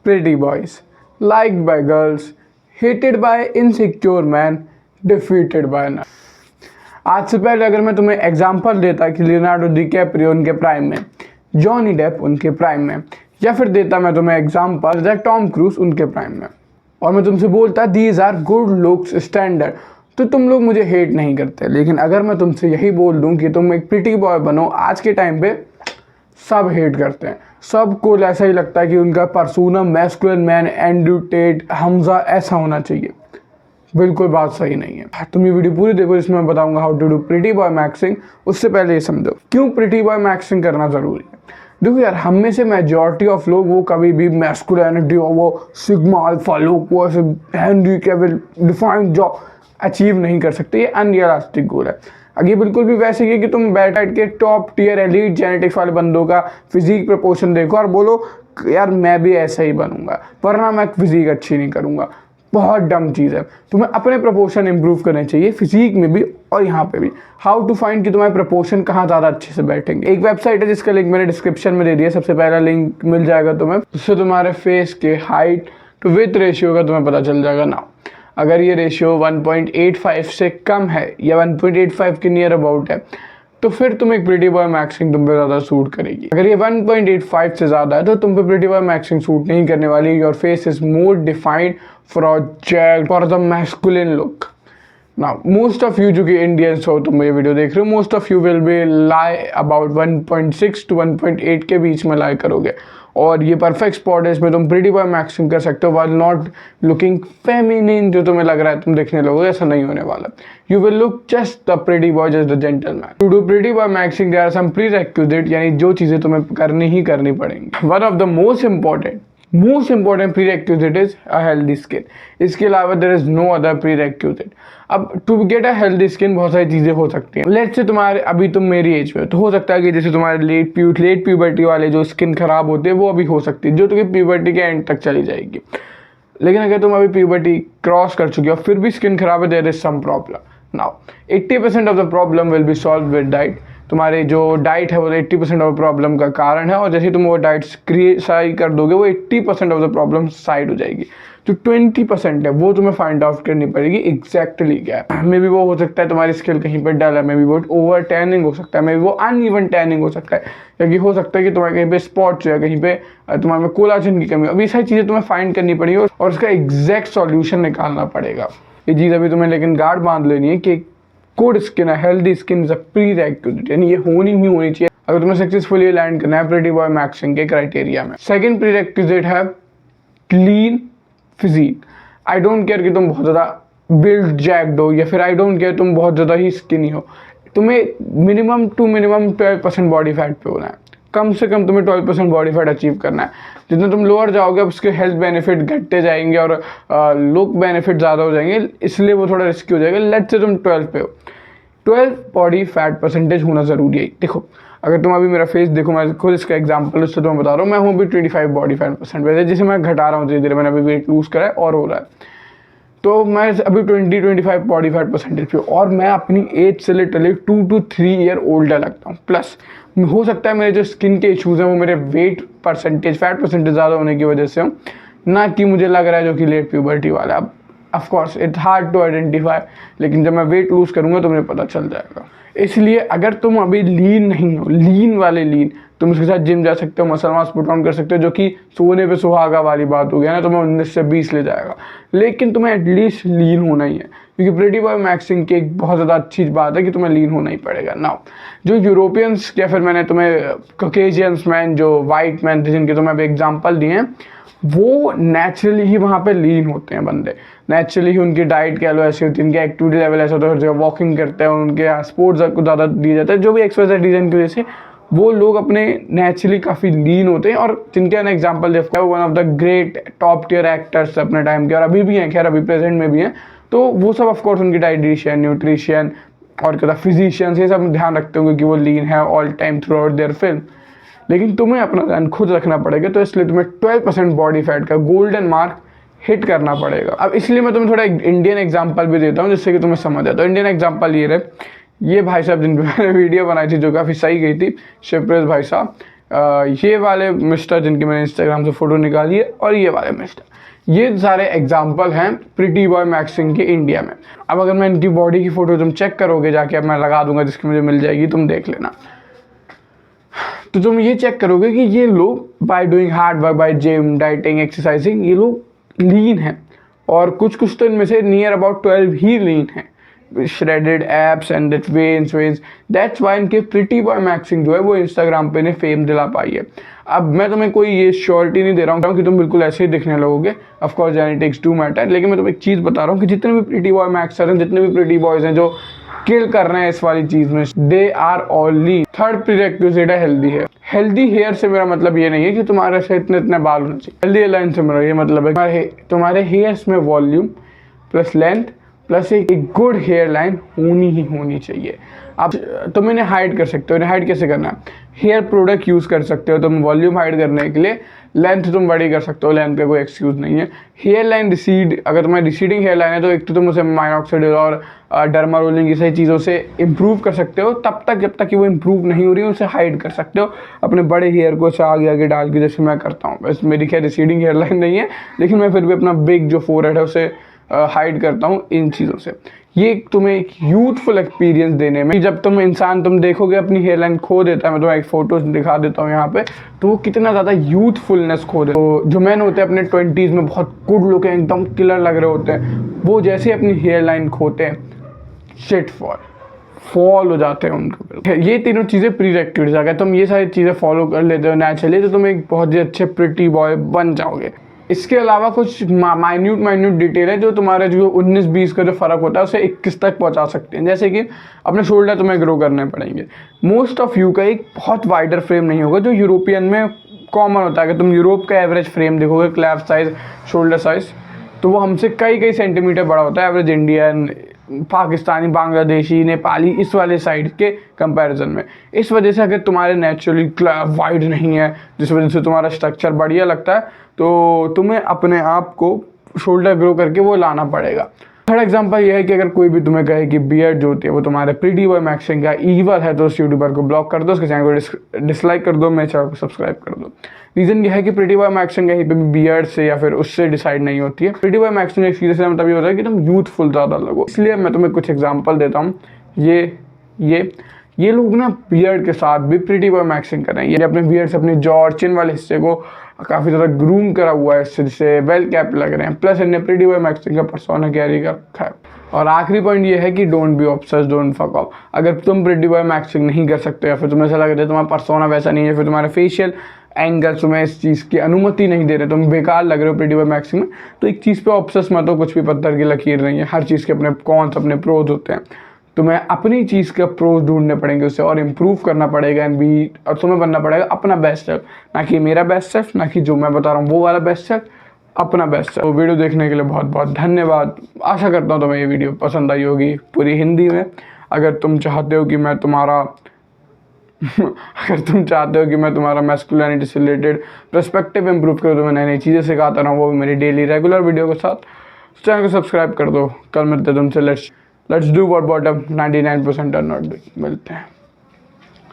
pretty boys, liked by girls, hated by insecure man, defeated by none. आज से पहले अगर मैं तुम्हें एग्जांपल देता कि लियोनार्डो डिकैप्रियो उनके प्राइम में, जॉनी डेप उनके प्राइम में, या फिर देता मैं तुम्हें एग्जांपल टॉम क्रूज उनके प्राइम में, और मैं तुमसे बोलता these are good looks standard, तो तुम लोग मुझे हेट नहीं करते। लेकिन अगर मैं तुमसे यही बोल दूं कि तुम एक प्रिटी बॉय बनो, आज के टाइम पे सब हेट करते हैं। सबको ऐसा ही लगता है कि उनका persona masculine man, Andrew Tate, Hamza ऐसा होना चाहिए। बिल्कुल बात सही नहीं है। तुम ये वीडियो पूरी देखो, इसमें मैं बताऊंगा how to do pretty boy maxing. उससे पहले ये समझो क्यों प्रिटी बॉय मैक्सिंग करना जरूरी है। देखो यार, हम में से मेजॉरिटी ऑफ लोग वो कभी भी मैस्कुलिनिटी और वो सिग्मा अल्फा लोग वो ऐसे Henry Cavill defined job achieve नहीं कर सकते। ये अनरियलिस्टिक गोल है। अब ये बिल्कुल भी वैसे ही है कि तुम बैठ के टॉप टियर एलीट जेनेटिक्स वाले बंदों का फिजिक प्रपोर्शन देखो और बोलो यार मैं भी ऐसा ही बनूंगा, वरना मैं फिजिक अच्छी नहीं करूंगा। बहुत डम चीज़ है। तुम्हें अपने प्रपोर्शन इंप्रूव करने चाहिए, फिजिक में भी और यहाँ पे भी। हाउ टू फाइंड कि तुम्हारे प्रपोर्शन कहाँ ज़्यादा अच्छे से बैठेंगे। एक वेबसाइट है जिसका लिंक मैंने डिस्क्रिप्शन में दे दिया, सबसे पहला लिंक मिल जाएगा तुम्हें। उससे तुम्हारे फेस के हाइट टू विथ रेशियो का तुम्हें पता चल जाएगा ना। अगर ये रेशियो 1.85 से कम है या 1.85 के नियर अबाउट है तो फिर तुम एक प्रिटी बॉय मैक्सिंग तुम पे ज़्यादा सूट करेगी। अगर ये 1.85 से ज़्यादा है तो तुम पे प्रिटी बॉय मैक्सिंग सूट नहीं करने वाली। Your face is more defined project for the masculine look. Now most of you जो कि इंडियंस हो, तुम ये वीडियो देख रहे हो, most of you will be lie about 1.6 to 1.8 के बीच में लाई करोगे, और ये परफेक्ट स्पॉट है। इसमें तुम प्रिटी बॉय मैक्सिंग कर सकते हो व्हाइल नॉट लुकिंग फेमिनिन। जो तुम्हें लग रहा है तुम देखने लगोगे, ऐसा नहीं होने वाला। You will look just the pretty boy, just the gentleman. To do pretty boy maxxing there are some prerequisite, यानी जो चीज़ें तुम्हें करनी ही करनी पड़ेंगी। One of the most important prerequisite is a healthy skin. इसके अलावा there is no other prerequisite. अब to get a healthy skin बहुत सारी चीज़ें हो सकती हैं। लेट्स से तुम्हारे अभी तुम मेरी एज में, तो हो सकता है कि जैसे तुम्हारे लेट प्यूबर्टी वाले जो स्किन खराब होते हैं वो अभी हो सकती है, जो तुम्हें प्यूबर्टी के एंड तक चली जाएगी। लेकिन अगर तुम अभी प्यूबर्टी क्रॉस कर चुके हो फिर भी स्किन खराब है, there is some problem. Now 80% of the problem will be solve with diet. तुम्हारे जो डाइट है वो 80% ऑफ प्रॉब्लम का कारण है, और जैसे तुम वो डाइट सही कर दोगे वो 80% ऑफ द प्रॉब्लम साइड हो जाएगी। जो 20% है वो तुम्हें फाइंड आउट करनी पड़ेगी एग्जैक्टली क्या है। मे बी वो हो सकता है तुम्हारी स्किल कहीं पर डल है, मे बी वो ओवर टैनिंग हो सकता है, मे बी वो अनइवन टैनिंग हो सकता है, क्योंकि हो सकता है कि तुम्हारे कहीं पे स्पॉट जो है, कहीं पे तुम्हारे में कोलाजन की कमी हो। अभी सारी चीज़ें तुम्हें फाइंड करनी पड़ेगी और उसका एग्जैक्ट सॉल्यूशन निकालना पड़ेगा। ये चीज़ अभी तुम्हें लेकिन गार्ड बांध लेनी है कि गुड स्किन है, healthy skin is a prerequisite, यानी ये होनी ही होनी चाहिए अगर तुम्हें सक्सेसफुली लैंड करना है प्रिटी बॉय मैक्सिंग के क्राइटेरिया में। सेकंड प्रीरेक्विजिट है clean physique. I don't care कि तुम बहुत ज़्यादा बिल्ड जैक्ड हो, या फिर आई डोंट केयर तुम बहुत ज़्यादा ही स्किनी हो, तुम्हें मिनिमम 12% बॉडी फैट पे होना है। कम से कम तुम्हें 12% बॉडी फैट अचीव करना है। जितना तुम लोअर जाओगे उसके हेल्थ बेनिफिट घटते जाएंगे और लुक बेनिफिट ज़्यादा हो जाएंगे, इसलिए वो थोड़ा रिस्की हो जाएगा। लेट्स से तुम 12 पे हो, 12 बॉडी फैट परसेंटेज होना ज़रूरी है। देखो अगर तुम अभी मेरा फेस देखो, मैं खुद इसका एग्जांपल उससे तुम्हें बता रहा हूँ, मैं हूँ अभी 25 बॉडी फैट परसेंट वैसे, जिसे मैं घटा रहा हूँ धीरे धीरे, मैंने अभी वेट लूज़ करा है और हो रहा है। तो मैं अभी 20-25 बॉडी फैट परसेंटेज पे, और मैं अपनी एज से लिटरली 2 to 3 ईयर ओल्डर लगता हूँ। प्लस हो सकता है मेरे जो स्किन के इशूज़ हैं वो मेरे वेट परसेंटेज, फैट परसेंटेज ज़्यादा होने की वजह से हो, ना कि मुझे लग रहा है जो कि लेट प्यूबर्टी वाला। अब of course it's hard to identify, लेकिन जब मैं वेट लूज़ करूँगा तो मुझे पता चल जाएगा। इसलिए अगर तुम अभी लीन नहीं हो, लीन वाले लीन, तुम उसके साथ जिम जा सकते हो, मसल मास पुट ऑन कर सकते हो, जो कि सोने पे सुहागा वाली बात हो गया ना, तुम्हें 19 से 20 ले जाएगा। लेकिन तुम्हें एटलीस्ट लीन होना ही है, क्योंकि प्रिटी बॉय मैक्सिंग की एक बहुत ज़्यादा अच्छी बात है कि तुम्हें लीन होना ही पड़ेगा। नाउ जो यूरोपियंस या फिर मैंने तुम्हें कॉकेशियंस मैन, जो वाइट मैन थे जिनके तुम्हें अभी एग्जाम्पल दिए हैं, वो नेचुरली ही वहाँ पे लीन होते हैं बंदे। नेचुरली ही उनकी डाइट कह लो ऐसी होती है, उनकी एक्टिविटी लेवल ऐसा होता है, जो वॉकिंग करते हैं, उनके स्पोर्ट्स को ज़्यादा दिया जाता है, जो भी एक्सरसाइज रीजन की वजह से वो लोग अपने नेचुरली काफ़ी लीन होते हैं। और जिनके मैंने एग्जाम्पल देखा है, one of the great top tier actors अपने टाइम के, और अभी भी हैं, खैर अभी प्रेजेंट में भी हैं। तो वो सब ऑफकोर्स उनकी डाइटिशियन, न्यूट्रिशियन और क्या फिजिशियंस, ये सब ध्यान रखते होंगे कि वो लीन है all time through out there film. लेकिन तुम्हें अपना ध्यान खुद रखना पड़ेगा, तो इसलिए तुम्हें 12% बॉडी फैट का गोल्डन मार्क हिट करना पड़ेगा। अब इसलिए मैं तुम्हें थोड़ा इंडियन एग्जांपल भी देता हूँ जिससे कि तुम्हें समझ आए। तो इंडियन एग्जांपल ये रहे, ये भाई साहब जिन पर मैंने वीडियो बनाई थी जो काफ़ी सही गई थी, शिवप्रेस भाई साहब, ये वाले मिस्टर जिनकी मैंने इंस्टाग्राम से फ़ोटो निकाली है, और ये वाले मिस्टर, ये सारे एग्जाम्पल हैं प्रीटी बॉय मैक्सिंग के इंडिया में। अब अगर मैं इनकी बॉडी की फ़ोटो तुम चेक करोगे जाके, अब मैं लगा दूंगा जिसकी मुझे मिल जाएगी, तुम देख लेना, तो तुम ये चेक करोगे कि ये लोग by doing hard work, by gym, dieting, exercising, ये लोग लीन हैं, और कुछ कुछ तो इनमें से नियर अबाउट 12 ही लीन हैं, shredded abs and that veins. That's why इनके प्रीटी बॉय मैक्सिंग जो है वो इंस्टाग्राम पे ने फेम दिला पाई है। अब मैं तुम्हें कोई ये श्योरिटी नहीं दे रहा हूँ कि तुम बिल्कुल ऐसे ही दिखने लगोगे, of course genetics do matter, लेकिन मैं तुम्हें एक चीज़ बता रहा हूँ कि जितने भी प्रीटी बॉय मैक्सर हैं, जितने भी प्रीटी बॉयज़ हैं जो किल कर रहे हैं इस वाली चीज़ में, they are only, third prerequisite है हेल्दी हेयर। हेल्दी हेयर से मेरा मतलब ये नहीं है कि तुम्हारे से इतने इतने बाल होने चाहिए, हेल्दी लाइन से मेरा ये मतलब है तुम्हारे हेयर्स में वॉल्यूम प्लस लेंथ प्लस एक गुड हेयर लाइन होनी ही होनी चाहिए। अब तुम इन्हें हाइड कर सकते हो, इन्हें हाइड कैसे करना है, हेयर प्रोडक्ट यूज़ कर सकते हो तुम वॉल्यूम हाइड करने के लिए, लेंथ तुम बड़ी कर सकते हो, लेंथ पे कोई एक्सक्यूज़ नहीं है। हेयर लाइन रिसीड, अगर तुम्हारी रिसीडिंग हेयर लाइन है तो एक तो तुम उसे माइनॉक्साइडिल और डर्मा रोलिंग की सही चीज़ों से इंप्रूव कर सकते हो, तब तक जब तक कि वो इंप्रूव नहीं हो रही है उसे हाइड कर सकते हो अपने बड़े हेयर को से आगे आगे डाल के, जैसे मैं करता हूँ। बस मेरी खैर रिसीडिंग हेयर लाइन नहीं है, लेकिन मैं फिर भी अपना बिग जो फोरहेड है उसे हाइड करता हूँ इन चीज़ों से। ये तुम्हें एक यूथफुल एक्सपीरियंस देने में, जब तुम देखोगे अपनी हेयर लाइन खो देता है, मैं तुम्हें एक फ़ोटो दिखा देता हूँ यहाँ पे, तो वो कितना ज़्यादा यूथफुलनेस खो देता है। तो जो मैन होते हैं अपने 20s में बहुत गुड लुक है, एकदम किलर लग रहे होते हैं, वो जैसे ही अपनी हेयर लाइन खोते हैं, शिट फॉल हो जाते हैं उनको। ये तीनों चीज़ें प्रीरेक्विजिट, अगर तुम ये सारी चीज़ें फॉलो कर लेते हो नेचुरली, तो तुम एक बहुत ही अच्छे प्रिटी बॉय बन जाओगे। इसके अलावा कुछ माइन्यूट डिटेल है जो तुम्हारे जो 19-20 का जो फ़र्क होता है उसे 21 तक पहुंचा सकते हैं। जैसे कि अपने शोल्डर तुम्हें ग्रो करने पड़ेंगे। मोस्ट ऑफ यू का एक बहुत वाइडर फ्रेम नहीं होगा जो यूरोपियन में कॉमन होता है। कि तुम यूरोप का एवरेज फ्रेम देखोगे, क्लैप साइज, शोल्डर साइज, तो वो हमसे कई सेंटीमीटर बड़ा होता है एवरेज इंडियन, पाकिस्तानी, बांग्लादेशी, नेपाली, इस वाले साइड के कंपैरिजन में। इस वजह से अगर तुम्हारे नेचुरली वाइड नहीं है, जिस वजह से तुम्हारा स्ट्रक्चर बढ़िया लगता है, तो तुम्हें अपने आप को शोल्डर ग्रो करके वो लाना पड़ेगा। थर्ड एग्जांपल ये है कि अगर कोई भी तुम्हें कहे कि बियर्ड जो होती है वो तुम्हारे प्रीटी बॉय मैक्सिंग का ईवल है, तो उस यूट्यूबर को ब्लॉक कर दो, उसके चैनल को डिसलाइक कर दो, मेरे चैनल को सब्सक्राइब कर दो। रीज़न ये है कि प्रीटी बॉय मैक्सिंग कहीं पे भी बियर्ड से या फिर उससे डिसाइड नहीं होती है। प्रीटी बॉय मैक्सिंग एक सीधे से मतलब ये होता है कि तुम यूथफुल ज़्यादा लगो। इसलिए मैं तुम्हें कुछ एग्जाम्पल देता हूँ। ये लोग ना बियर्ड के साथ भी प्रीटी बॉय मैक्सिंग कर रहे हैं। ये अपने बियर्ड से अपनी जॉ और चिन वाले हिस्से को काफ़ी ज़्यादा ग्रूम करा हुआ है, इससे जिससे वेल कैप लग रहे हैं, प्लस इन्होंने प्रीटी बॉय मैक्सिंग का पर्सोना कैरी कर रखा है। और आखिरी पॉइंट ये है कि don't be obsessed, don't fuck off. अगर तुम प्रीटी बॉय मैक्सिंग नहीं कर सकते या फिर तुम्हें ऐसा लग रहा है तुम्हारा पर्सोना वैसा नहीं है, फिर तुम्हारे फेशियल एंगल तुम्हें इस चीज़ की अनुमति नहीं दे रहे, तुम बेकार लग रहे हो प्रीटी बॉय मैक्सिंग में, तो एक चीज़ पे ऑब्सेस मत हो। कुछ भी पत्थर की लकीर नहीं है, हर चीज़ के अपने कॉन्स, अपने प्रोज होते हैं। तुम्हें अपनी चीज़ का प्रोज ढूंढने पड़ेंगे उससे और इम्प्रूव करना पड़ेगा और तुम्हें बनना पड़ेगा अपना बेस्ट सेल्फ, ना कि मेरा बेस्ट सेल्फ, ना कि जो मैं बता रहा हूँ वो वाला बेस्ट सेल्फ, अपना बेस्ट सेल्फ। तो वीडियो देखने के लिए बहुत बहुत धन्यवाद। आशा करता हूँ तुम्हें ये वीडियो पसंद आई होगी पूरी हिंदी में। अगर तुम चाहते हो कि मैं तुम्हारा मैस्कुलिनिटी से रिलेटेड पर्सपेक्टिव इंप्रूव करूँ, तो मैं नई नई चीज़ें सिखाता रहा हूँ, वो भी मेरी डेली रेगुलर वीडियो के साथ। चैनल को सब्सक्राइब कर दो। कल मिलते हैं तुमसे। Let's do what bottom 99% are not doing. मिलते हैं।